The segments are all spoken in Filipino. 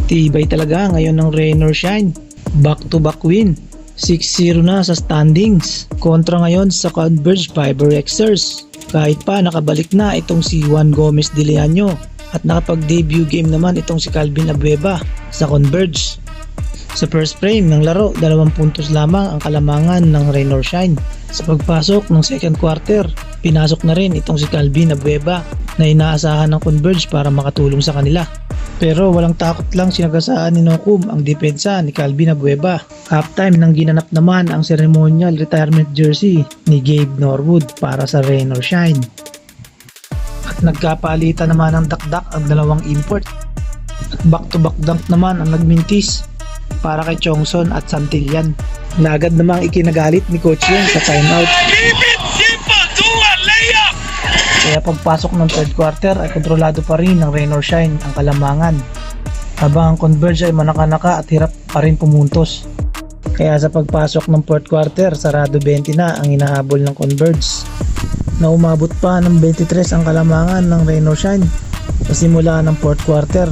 Tibay talaga ngayon ng Rain or Shine. Back-to-back win. 6-0 na sa standings. Kontra ngayon sa Converge Fiberxers. Kahit pa nakabalik na itong si Juan Gomez de Leaño at nakapag-debut game naman itong si Calvin Abueva sa Converge. Sa first frame ng laro, 2 puntos lamang ang kalamangan ng Rain or Shine. Sa pagpasok ng second quarter, pinasok na rin itong si Calvin Abueva na inaasahan ng Converge para makatulong sa kanila. Pero walang takot lang sinagasaan ni Nokum ang depensa ni Calvin Abueva. Halftime nang ginanap naman ang ceremonial retirement jersey ni Gabe Norwood para sa Rain or Shine. At nagkapalitan naman ng dakdak ang dalawang import. At back-to-back dunk naman ang nagmintis para kay Chongson at Santillan. Nagad namang ikinagalit ni Coach Yun sa timeout. Kaya pagpasok ng third quarter ay kontrolado pa rin ng Rain or Shine ang kalamangan. Habang ang Converge ay manaka-naka at hirap pa rin pumuntos. Kaya sa pagpasok ng fourth quarter, sarado 20 na ang hinahabol ng Converge. Na umabot pa ng 23 ang kalamangan ng Rain or Shine sa simula ng fourth quarter.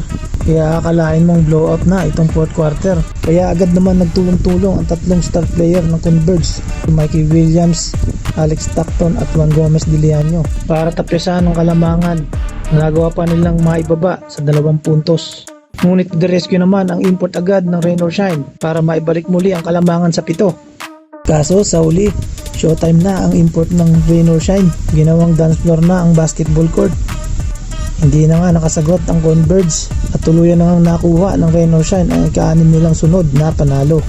Kaya akalain mong blow up na itong fourth quarter. Kaya agad naman nagtulong-tulong ang tatlong star player ng Converge, Mikey Williams, Alex Stockton at Juan Gomez de Leaño, para tapyasan ng kalamangan. Nagawa pa nilang maibaba sa 2 puntos. Ngunit the rescue naman ang import agad ng Rain or Shine para maibalik muli ang kalamangan sa 7. Kaso sa uli, showtime na ang import ng Rain or Shine. Ginawang dance floor na ang basketball court. Hindi na nga nakasagot ang Converge at tuluyan na nga nakuha ng Rain or Shine ang ika-6 nilang sunod na panalo.